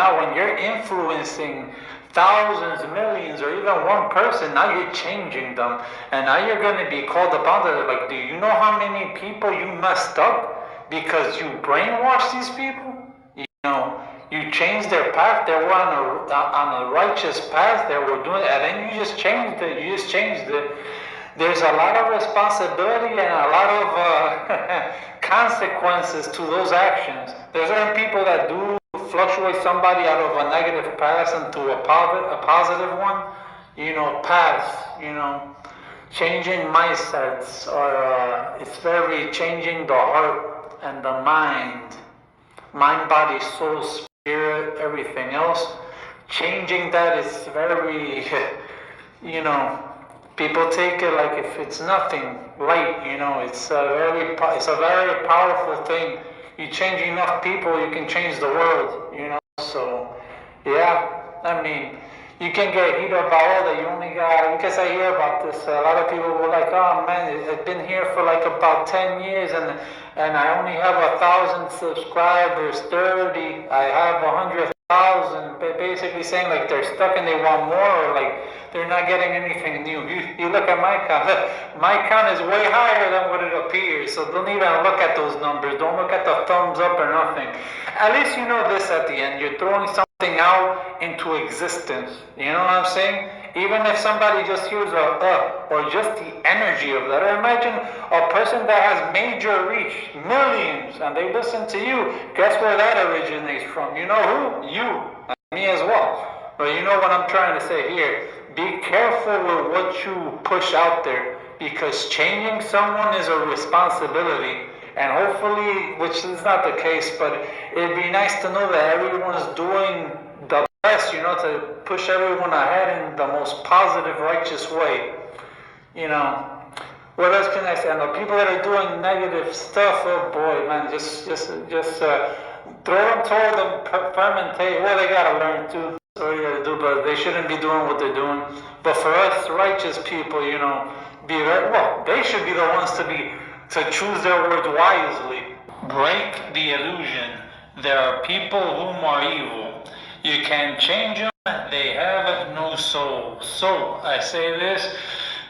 now when you're influencing thousands, millions, or even one person, now you're changing them. And now you're going to be called upon to, like, do you know how many people you messed up because you brainwashed these people? You know, you changed their path. They were on a righteous path. They were doing it, and then you just changed it. There's a lot of responsibility and a lot of consequences to those actions. There's certain people that do fluctuate somebody out of a negative path into a positive one. You know, paths. You know, changing mindsets, or it's very changing the heart and the mind, body, soul, spirit, everything else. Changing that is very, you know. People take it like if it's nothing, light, you know, it's a very powerful thing. You change enough people, you can change the world, you know. So, yeah, I mean, you can get heat about all that. You only got, because I hear about this, a lot of people were like, oh man, I've been here for like about 10 years and I only have 1,000 subscribers, 30, I have 100,000, basically saying like they're stuck and they want more, or like they're not getting anything new. You look at my count. My count is way higher than what it appears, so don't even look at those numbers. Don't look at the thumbs up or nothing. At least you know this at the end. You're throwing something out into existence. You know what I'm saying? Even if somebody just hears or just the energy of that. Or imagine a person that has major reach, millions, and they listen to you. Guess where that originates from? You know who? You. And me as well. But you know what I'm trying to say here. Be careful with what you push out there, because changing someone is a responsibility. And hopefully, which is not the case, but it'd be nice to know that everyone's doing the best, you know, to push everyone ahead in the most positive, righteous way. You know, what else can I say? And the people that are doing negative stuff, oh boy, man, just throw them toward them, fermentate. Well, they gotta learn too. That's what you gotta do, but they shouldn't be doing what they're doing. But for us righteous people, you know, they should be the ones to choose their words wisely. Break the illusion. There are people whom are evil. You can change them. They have no soul. So I say this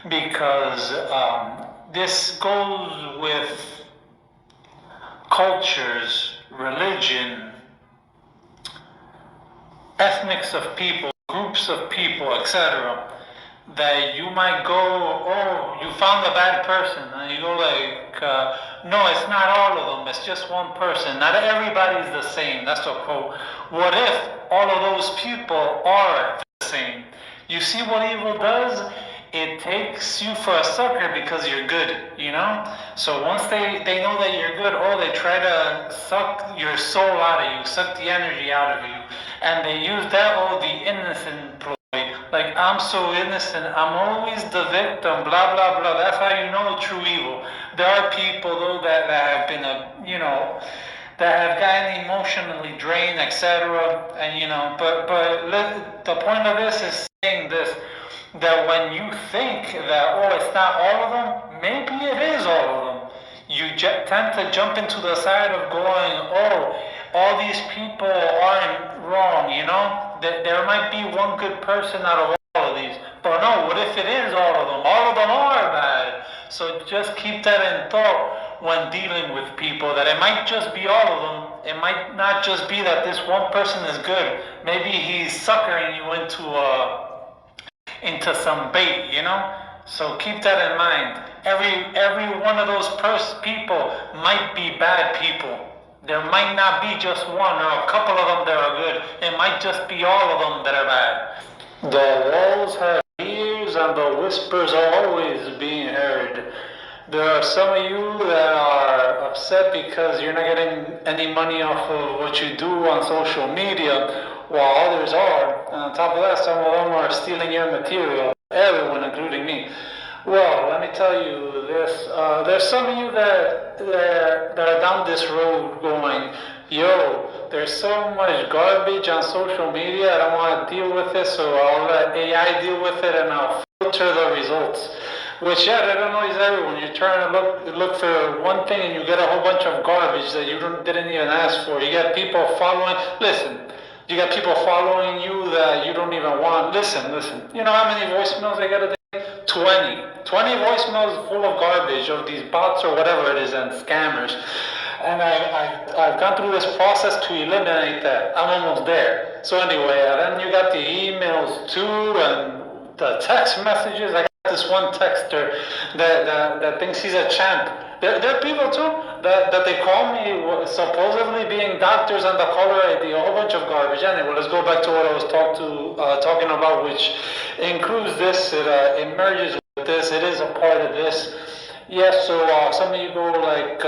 because this goes with cultures, religion, ethnics of people, groups of people, etc. That you might go, oh, you found a bad person, and you go like, no, it's not all of them, it's just one person. Not everybody's the same. That's the quote. What if all of those people are the same? You see what evil does? It takes you for a sucker because you're good, you know? So once they know that you're good, they try to suck your soul out of you, suck the energy out of you. And they use that, the innocent ploy. Like, I'm so innocent, I'm always the victim, blah, blah, blah. That's how you know true evil. There are people, though, that have been, that have gotten emotionally drained, etc. And, but the point of this is saying this, that when you think that, it's not all of them, maybe it is all of them. You tend to jump into the side of going, all these people aren't wrong, There might be one good person out of all of these. But no, what if it is all of them? All of them are bad. So just keep that in thought when dealing with people, that it might just be all of them. It might not just be that this one person is good. Maybe he's suckering you into some bait, So keep that in mind. Every one of those people might be bad people. There might not be just one or a couple of them that are good. It might just be all of them that are bad. The walls have ears and the whispers are always being heard. There are some of you that are upset because you're not getting any money off of what you do on social media, while others are. And on top of that, some of them are stealing your material. Everyone, including me. Well, let me tell you this. There's some of you that are down this road going, there's so much garbage on social media, I don't want to deal with it, so I'll let AI deal with it and I'll filter the results. Which, that annoys everyone. You're trying to look for one thing and you get a whole bunch of garbage that you didn't even ask for. You get people following. Listen, You got people following you that you don't even want. Listen. You know how many voicemails I get a day? 20. 20 voicemails full of garbage of these bots or whatever it is and scammers. And I've gone through this process to eliminate that. I'm almost there. So anyway, then you got the emails too and the text messages. I got this one texter that thinks he's a champ. There are people too that they call me supposedly being doctors on the caller ID, a whole bunch of garbage. Anyway, let's go back to what I was talking about, which includes this. It merges with this. It is a part of this. Yes. So some of you go like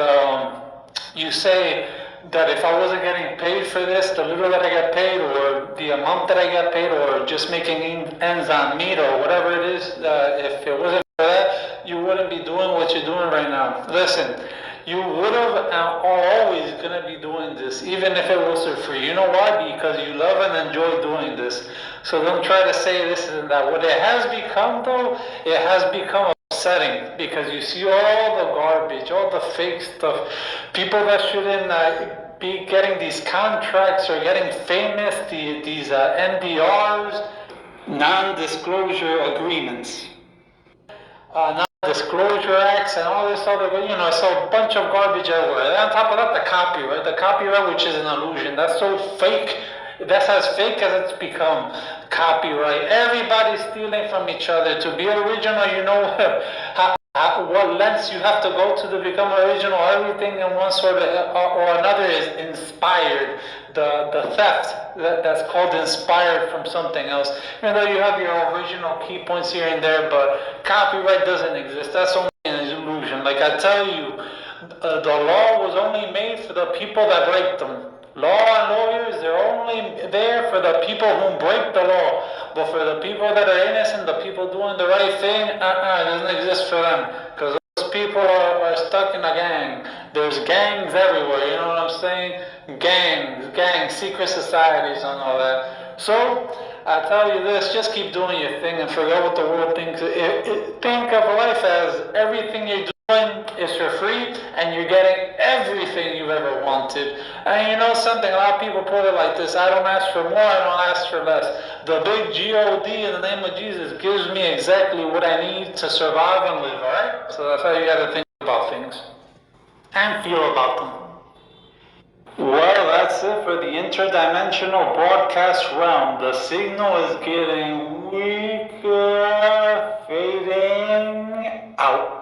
you say that if I wasn't getting paid for this, the little that I get paid, or the amount that I get paid, or just making ends on meat, or whatever it is, if it wasn't for that, you wouldn't be doing what you're doing right now. Listen, you would have are always going to be doing this, even if it was for free. You know why? Because you love and enjoy doing this. So don't try to say this and that. What it has become, though, it has become upsetting, because you see all the garbage, all the fake stuff, people that shouldn't be getting these contracts or getting famous, these NDRs, non-disclosure agreements, non-disclosure acts, and all this other, so a bunch of garbage everywhere. And on top of that, the copyright, which is an illusion. That's so fake. That's as fake as it's become. Copyright. Everybody's stealing from each other. To be original, you know what lengths you have to go to become original. Everything in one sort of or another is inspired. The theft that's called inspired from something else. Even though you have your original key points here and there, but copyright doesn't exist. That's only an illusion. Like I tell you, the law was only made for the people that break them. Law and lawyers, they're only there for the people who break the law. But for the people that are innocent, the people doing the right thing, it doesn't exist for them. Because those people are stuck in a gang. There's gangs everywhere, you know what I'm saying? Gangs, secret societies and all that. So, I tell you this, just keep doing your thing and forget what the world thinks. Think of life as everything you're doing is for free, and you're getting everything you've ever wanted. And you know something, a lot of people put it like this: I don't ask for more, I don't ask for less. The big G-O-D in the name of Jesus gives me exactly what I need to survive and live, alright? So that's how you gotta think about things. And feel about them. Well, that's it for the interdimensional broadcast realm. The signal is getting weaker, fading out.